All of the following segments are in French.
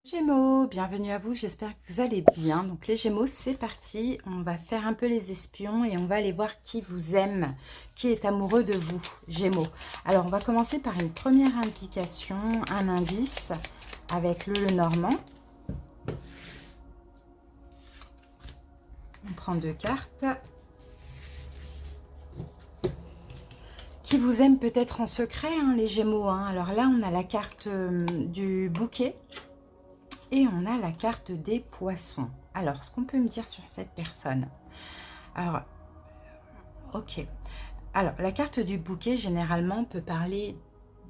Gémeaux, bienvenue à vous, j'espère que vous allez bien. Donc les Gémeaux, c'est parti, on va faire un peu les espions et on va aller voir qui vous aime, qui est amoureux de vous, Gémeaux. Alors on va commencer par une première indication, un indice avec le Lenormand. On prend deux cartes. Qui vous aime peut-être en secret, hein, les Gémeaux. Hein. Alors là, on a la carte du bouquet. Et on a la carte des poissons. Alors, ce qu'on peut me dire sur cette personne. Alors, ok. Alors, la carte du bouquet, généralement, peut parler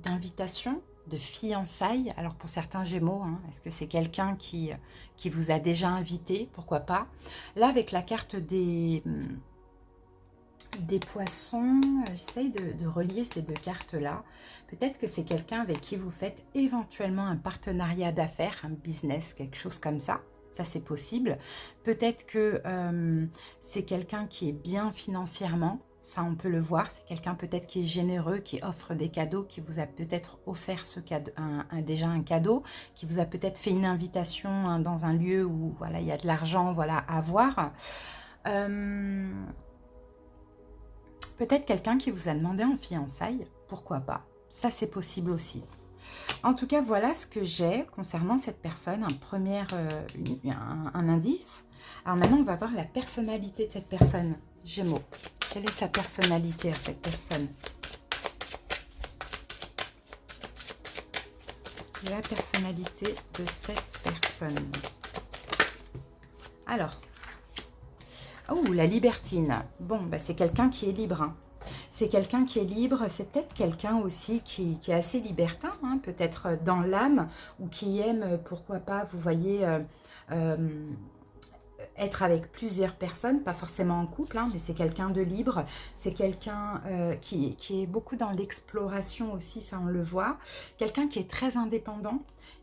d'invitation, de fiançailles. Alors, pour certains Gémeaux, hein, est-ce que c'est quelqu'un qui vous a déjà invité? Pourquoi pas? Là, avec la carte des poissons, j'essaye de relier ces deux cartes-là. Peut-être que c'est quelqu'un avec qui vous faites éventuellement un partenariat d'affaires, un business, quelque chose comme ça. Ça, c'est possible. Peut-être que c'est quelqu'un qui est bien financièrement. Ça, on peut le voir. C'est quelqu'un peut-être qui est généreux, qui offre des cadeaux, qui vous a peut-être offert ce cadeau, déjà un cadeau, qui vous a peut-être fait une invitation hein, dans un lieu où voilà, il y a de l'argent voilà, à voir. Peut-être quelqu'un qui vous a demandé en fiançailles, pourquoi pas. Ça, c'est possible aussi. En tout cas, voilà ce que j'ai concernant cette personne, un indice. Alors maintenant, on va voir la personnalité de cette personne, Gémeaux. Quelle est sa personnalité à cette personne? La personnalité de cette personne. Alors, oh, la libertine. Bon, bah, c'est quelqu'un qui est libre. Hein. C'est quelqu'un qui est libre. C'est peut-être quelqu'un aussi qui est assez libertin, hein, peut-être dans l'âme, ou qui aime, pourquoi pas, vous voyez, être avec plusieurs personnes, pas forcément en couple, hein, mais c'est quelqu'un de libre. C'est quelqu'un qui est beaucoup dans l'exploration aussi, ça on le voit. Quelqu'un qui est très indépendant.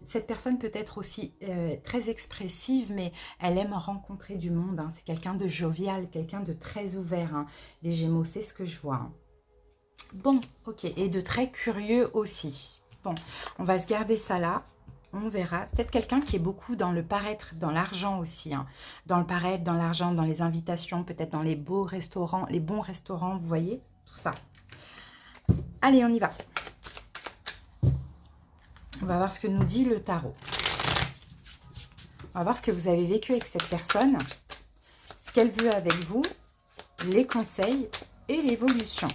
Cette personne peut être aussi très expressive, mais elle aime rencontrer du monde. Hein. C'est quelqu'un de jovial, quelqu'un de très ouvert. Hein. Les Gémeaux, c'est ce que je vois. Hein. Bon, ok. Et de très curieux aussi. Bon, on va se garder ça là. On verra. Peut-être quelqu'un qui est beaucoup dans le paraître, dans l'argent aussi. Hein. Dans le paraître, dans l'argent, dans les invitations, peut-être dans les beaux restaurants, les bons restaurants, vous voyez, tout ça. Allez, on y va. On va voir ce que nous dit le tarot. On va voir ce que vous avez vécu avec cette personne, ce qu'elle veut avec vous, les conseils et l'évolution.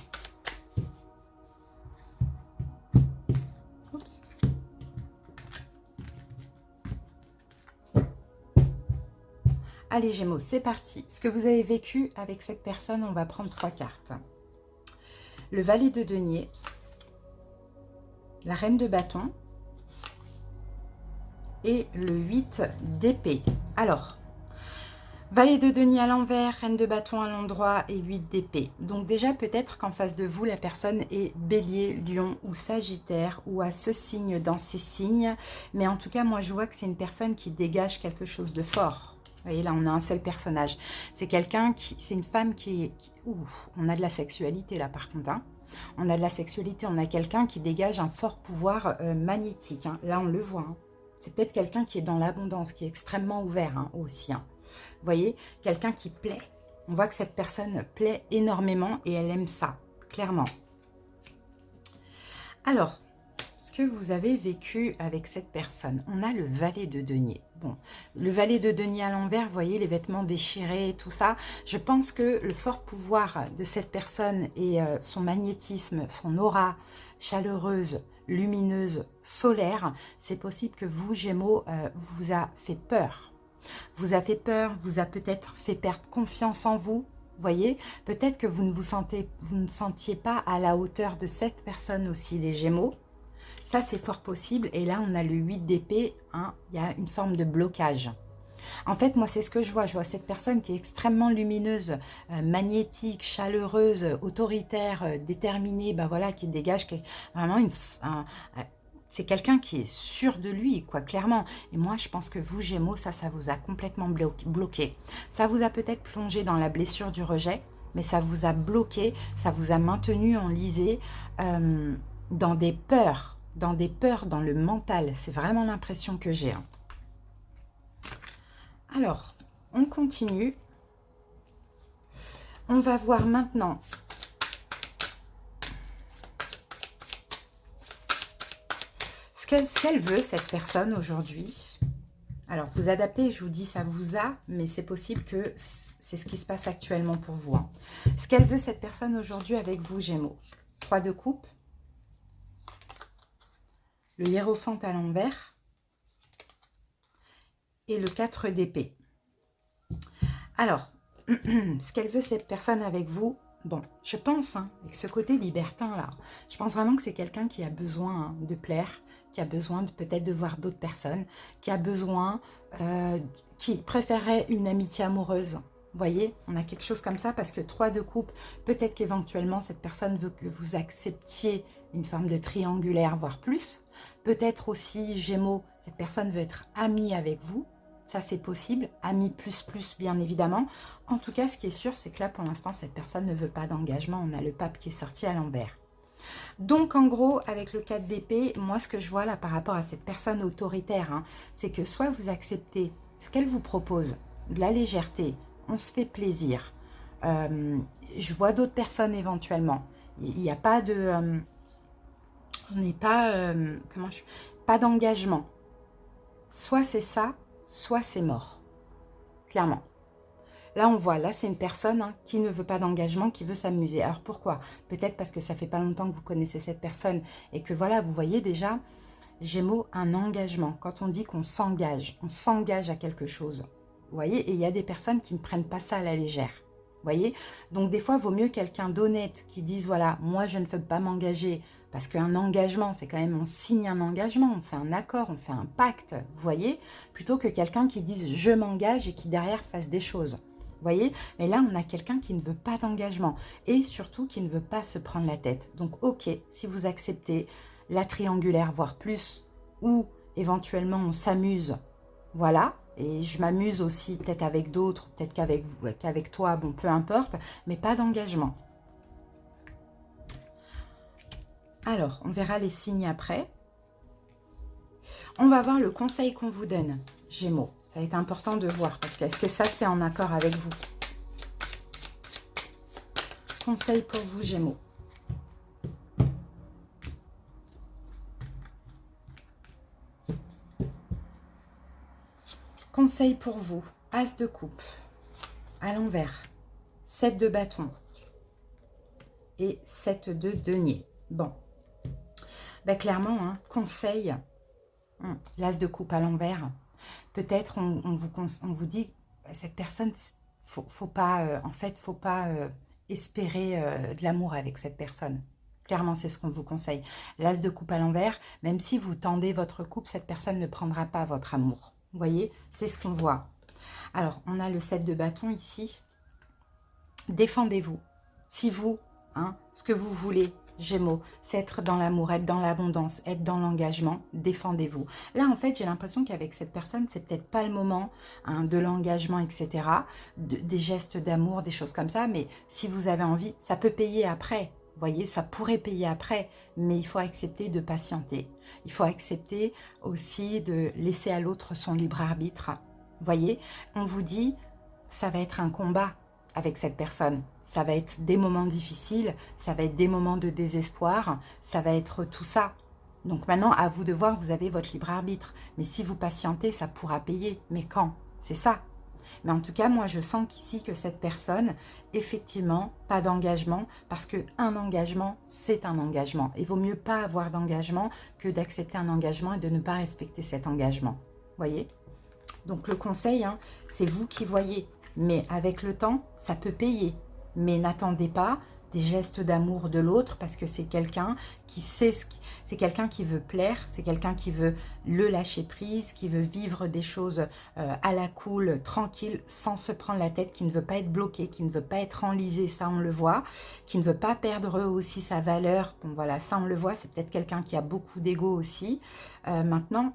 Oups. Allez Gémeaux, c'est parti. Ce que vous avez vécu avec cette personne, on va prendre 3 cartes. Le valet de denier, la reine de bâton et le 8 d'épée. Alors, valet de denier à l'envers, reine de bâton à l'endroit et 8 d'épée. Donc déjà, peut-être qu'en face de vous, la personne est bélier, lion ou sagittaire ou a ce signe dans ces signes. Mais en tout cas, moi, je vois que c'est une personne qui dégage quelque chose de fort. Vous voyez, là, on a un seul personnage. C'est quelqu'un qui... C'est une femme qui... on a de la sexualité, là, par contre. Hein. On a de la sexualité. On a quelqu'un qui dégage un fort pouvoir magnétique. Hein. Là, on le voit. Hein. C'est peut-être quelqu'un qui est dans l'abondance, qui est extrêmement ouvert hein, aussi. Hein. Vous voyez, quelqu'un qui plaît. On voit que cette personne plaît énormément et elle aime ça, clairement. Alors, ce que vous avez vécu avec cette personne, on a le valet de denier. Bon, le valet de denier à l'envers, vous voyez, les vêtements déchirés, tout ça. Je pense que le fort pouvoir de cette personne et son magnétisme, son aura chaleureuse, lumineuse, solaire, c'est possible que vous, Gémeaux, vous a fait peur. Vous a fait peur, vous a peut-être fait perdre confiance en vous. Vous voyez, peut-être que vous ne sentiez pas à la hauteur de cette personne aussi, les Gémeaux. Ça, c'est fort possible. Et là, on a le 8 d'épée. Hein, il y a une forme de blocage. En fait, moi, c'est ce que je vois. Je vois cette personne qui est extrêmement lumineuse, magnétique, chaleureuse, autoritaire, déterminée, ben voilà, qui dégage vraiment c'est quelqu'un qui est sûr de lui, quoi, clairement. Et moi, je pense que vous, Gémeaux, ça vous a complètement bloqué. Ça vous a peut-être plongé dans la blessure du rejet, mais ça vous a bloqué, ça vous a maintenu enlisé dans des peurs dans le mental. C'est vraiment l'impression que j'ai. Hein. Alors, on continue. On va voir maintenant ce qu'elle veut, cette personne, aujourd'hui. Alors, vous adaptez, je vous dis, ça vous a, mais c'est possible que c'est ce qui se passe actuellement pour vous. Hein. Ce qu'elle veut, cette personne, aujourd'hui, avec vous, Gémeaux. 3 de coupe. Le hiérophant à l'envers. Et le 4 d'épée. Alors, ce qu'elle veut, cette personne, avec vous, bon, je pense, hein, avec ce côté libertin, là, je pense vraiment que c'est quelqu'un qui a besoin hein, de plaire, qui a besoin peut-être de voir d'autres personnes, qui a besoin, qui préférerait une amitié amoureuse. Vous voyez, on a quelque chose comme ça parce que 3 de coupe, peut-être qu'éventuellement cette personne veut que vous acceptiez une forme de triangulaire, voire plus. Peut-être aussi, Gémeaux, cette personne veut être amie avec vous. Ça, c'est possible. Amie plus, bien évidemment. En tout cas, ce qui est sûr, c'est que là, pour l'instant, cette personne ne veut pas d'engagement. On a le pape qui est sorti à l'envers. Donc, en gros, avec le 4 d'épée, moi, ce que je vois là par rapport à cette personne autoritaire, hein, c'est que soit vous acceptez ce qu'elle vous propose, de la légèreté, on se fait plaisir. Je vois d'autres personnes éventuellement. Il n'y a pas de... on n'est pas... pas d'engagement. Soit c'est ça, soit c'est mort. Clairement. Là, on voit, là, c'est une personne hein, qui ne veut pas d'engagement, qui veut s'amuser. Alors, pourquoi? Peut-être parce que ça fait pas longtemps que vous connaissez cette personne et que, voilà, vous voyez déjà, Gémeaux, un engagement. Quand on dit qu'on s'engage à quelque chose. Vous voyez? Et il y a des personnes qui ne prennent pas ça à la légère. Vous voyez? Donc, des fois, il vaut mieux quelqu'un d'honnête qui dise, voilà, moi, je ne veux pas m'engager. Parce qu'un engagement, c'est quand même, on signe un engagement, on fait un accord, on fait un pacte, vous voyez? Plutôt que quelqu'un qui dise, je m'engage et qui derrière fasse des choses. Vous voyez? Mais là, on a quelqu'un qui ne veut pas d'engagement et surtout qui ne veut pas se prendre la tête. Donc, ok, si vous acceptez la triangulaire, voire plus, ou éventuellement on s'amuse, voilà, et je m'amuse aussi peut-être avec d'autres, peut-être qu'avec toi, bon, peu importe, mais pas d'engagement. Alors, on verra les signes après. On va voir le conseil qu'on vous donne, Gémeaux. Ça va être important de voir, parce que est-ce que ça, c'est en accord avec vous? Conseil pour vous, Gémeaux. Conseil pour vous. As de coupe. À l'envers. 7 de bâton. Et 7 de denier. Bon. Ben, clairement, hein, conseil. L'as de coupe à l'envers. Peut-être on vous dit, cette personne, faut pas, en fait, faut pas espérer de l'amour avec cette personne. Clairement, c'est ce qu'on vous conseille. L'as de coupe à l'envers, même si vous tendez votre coupe, cette personne ne prendra pas votre amour. Vous voyez, c'est ce qu'on voit. Alors, on a le 7 de bâton ici. Défendez-vous. Si vous, hein, ce que vous voulez, Gémeaux, c'est être dans l'amour, être dans l'abondance, être dans l'engagement, défendez-vous. Là, en fait, j'ai l'impression qu'avec cette personne, c'est peut-être pas le moment hein, de l'engagement, etc., des gestes d'amour, des choses comme ça, mais si vous avez envie, ça peut payer après. Vous voyez, ça pourrait payer après, mais il faut accepter de patienter. Il faut accepter aussi de laisser à l'autre son libre arbitre. Vous voyez, on vous dit, ça va être un combat avec cette personne. Ça va être des moments difficiles, ça va être des moments de désespoir, ça va être tout ça. Donc maintenant, à vous de voir, vous avez votre libre arbitre. Mais si vous patientez, ça pourra payer. Mais quand? C'est ça. Mais en tout cas, moi, je sens qu'ici, que cette personne, effectivement, pas d'engagement, parce qu'un engagement, c'est un engagement. Il vaut mieux pas avoir d'engagement que d'accepter un engagement et de ne pas respecter cet engagement. Vous voyez? Donc, le conseil, hein, c'est vous qui voyez. Mais avec le temps, ça peut payer. Mais n'attendez pas des gestes d'amour de l'autre parce que c'est quelqu'un qui sait c'est quelqu'un qui veut plaire, c'est quelqu'un qui veut le lâcher prise, qui veut vivre des choses à la cool, tranquille, sans se prendre la tête, qui ne veut pas être bloqué, qui ne veut pas être enlisé, ça on le voit, qui ne veut pas perdre aussi sa valeur. Bon voilà, ça on le voit, c'est peut-être quelqu'un qui a beaucoup d'ego aussi. Maintenant,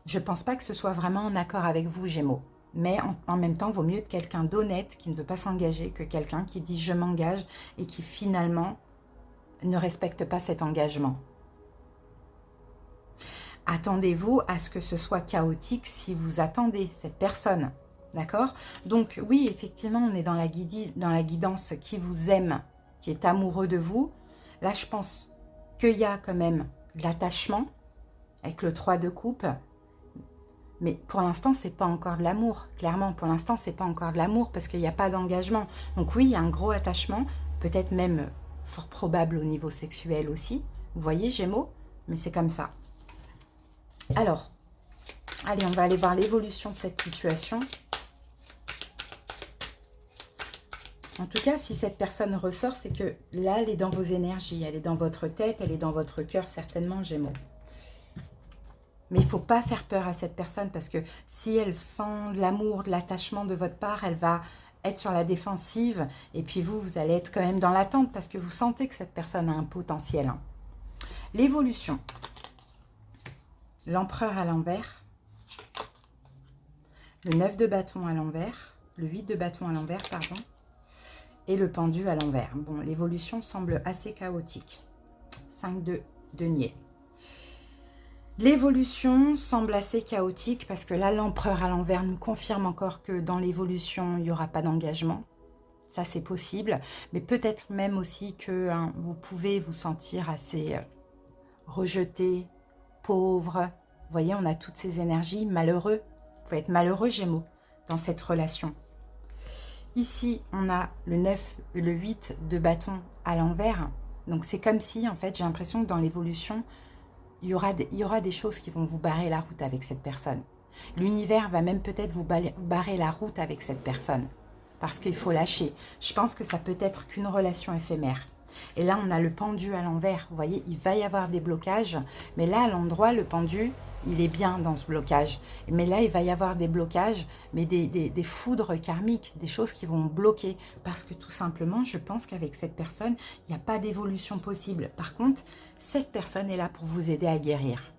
je ne pense pas que ce soit vraiment en accord avec vous, Gémeaux. Mais en même temps, il vaut mieux être quelqu'un d'honnête qui ne veut pas s'engager que quelqu'un qui dit « je m'engage » et qui finalement ne respecte pas cet engagement. Attendez-vous à ce que ce soit chaotique si vous attendez cette personne. D'accord? Donc oui, effectivement, on est dans dans la guidance qui vous aime, qui est amoureux de vous. Là, je pense qu'il y a quand même de l'attachement avec le 3 de coupe. Mais pour l'instant, c'est pas encore de l'amour. Clairement, pour l'instant, c'est pas encore de l'amour parce qu'il n'y a pas d'engagement. Donc oui, il y a un gros attachement, peut-être même fort probable au niveau sexuel aussi. Vous voyez, Gémeaux? Mais c'est comme ça. Alors, allez, on va aller voir l'évolution de cette situation. En tout cas, si cette personne ressort, c'est que là, elle est dans vos énergies, elle est dans votre tête, elle est dans votre cœur, certainement, Gémeaux. Mais il ne faut pas faire peur à cette personne parce que si elle sent de l'amour, de l'attachement de votre part, elle va être sur la défensive. Et puis vous, vous allez être quand même dans l'attente parce que vous sentez que cette personne a un potentiel. Hein. L'évolution. L'empereur à l'envers. Le 9 de bâton à l'envers. Le 8 de bâton à l'envers, pardon. Et le pendu à l'envers. Bon, l'évolution semble assez chaotique. 5 de denier. L'évolution semble assez chaotique parce que là, l'empereur à l'envers nous confirme encore que dans l'évolution, il n'y aura pas d'engagement. Ça, c'est possible. Mais peut-être même aussi que vous pouvez vous sentir assez rejeté, pauvre. Vous voyez, on a toutes ces énergies, malheureux. Vous pouvez être malheureux, Gémeaux, dans cette relation. Ici, on a le 9, le 8 de bâton à l'envers. Donc, c'est comme si, en fait, j'ai l'impression que dans l'évolution, il y aura des choses qui vont vous barrer la route avec cette personne. L'univers va même peut-être vous barrer la route avec cette personne. Parce qu'il faut lâcher. Je pense que ça peut être qu'une relation éphémère. Et là, on a le pendu à l'envers. Vous voyez, il va y avoir des blocages. Mais là, à l'endroit, le pendu, il est bien dans ce blocage. Mais là, il va y avoir des blocages, mais des foudres karmiques, des choses qui vont bloquer. Parce que tout simplement, je pense qu'avec cette personne, il n'y a pas d'évolution possible. Par contre, cette personne est là pour vous aider à guérir.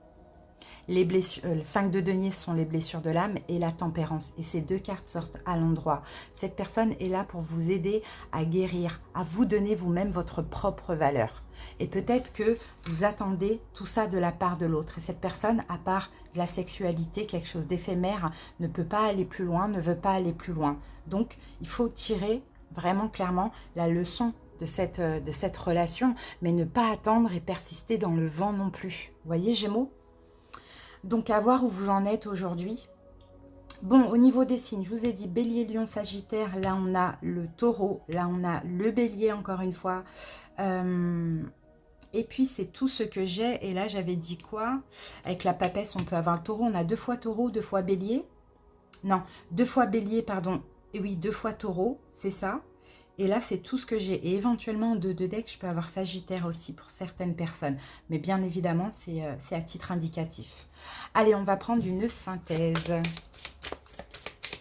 Les blessures, le 5 de denier sont les blessures de l'âme et la tempérance. Et ces deux cartes sortent à l'endroit. Cette personne est là pour vous aider à guérir, à vous donner vous-même votre propre valeur. Et peut-être que vous attendez tout ça de la part de l'autre. Et cette personne, à part la sexualité, quelque chose d'éphémère, ne peut pas aller plus loin, ne veut pas aller plus loin. Donc, il faut tirer vraiment clairement la leçon de cette relation, mais ne pas attendre et persister dans le vent non plus. Vous voyez, Gémeaux ? Donc, à voir où vous en êtes aujourd'hui. Bon, au niveau des signes, je vous ai dit Bélier, Lion, Sagittaire. Là, on a le Taureau. Là, on a le Bélier, encore une fois. Et puis, c'est tout ce que j'ai. Et là, j'avais dit quoi? Avec la papesse, on peut avoir le Taureau. On a 2 fois Taureau, 2 fois Bélier. Non, 2 fois Bélier, pardon. Et oui, 2 fois Taureau, c'est ça. Et là, c'est tout ce que j'ai. Et éventuellement, de deux decks, je peux avoir Sagittaire aussi pour certaines personnes. Mais bien évidemment, c'est à titre indicatif. Allez, on va prendre une synthèse.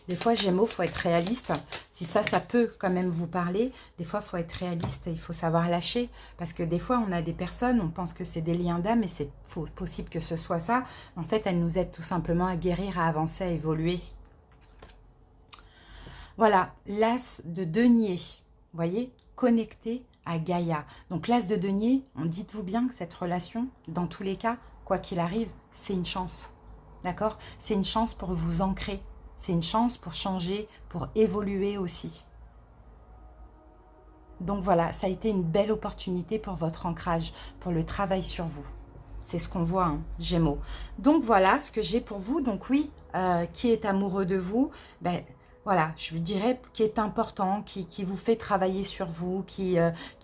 Des fois, Gémeaux, il faut être réaliste. Si ça peut quand même vous parler, des fois, il faut être réaliste. Il faut savoir lâcher. Parce que des fois, on a des personnes, on pense que c'est des liens d'âme et c'est possible que ce soit ça. En fait, elles nous aident tout simplement à guérir, à avancer, à évoluer. Voilà, l'as de denier. Vous voyez, connecté à Gaïa. Donc l'as de denier, dites-vous bien que cette relation, dans tous les cas, quoi qu'il arrive, c'est une chance. D'accord? C'est une chance pour vous ancrer. C'est une chance pour changer, pour évoluer aussi. Donc voilà, ça a été une belle opportunité pour votre ancrage, pour le travail sur vous. C'est ce qu'on voit, hein, Gémeaux. Donc voilà ce que j'ai pour vous. Donc oui, qui est amoureux de vous? Ben, voilà, je vous dirais qui est important, qui vous fait travailler sur vous, qui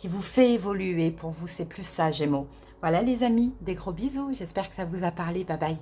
vous fait évoluer. Pour vous, c'est plus ça, Gémeaux. Voilà les amis, des gros bisous. J'espère que ça vous a parlé. Bye bye.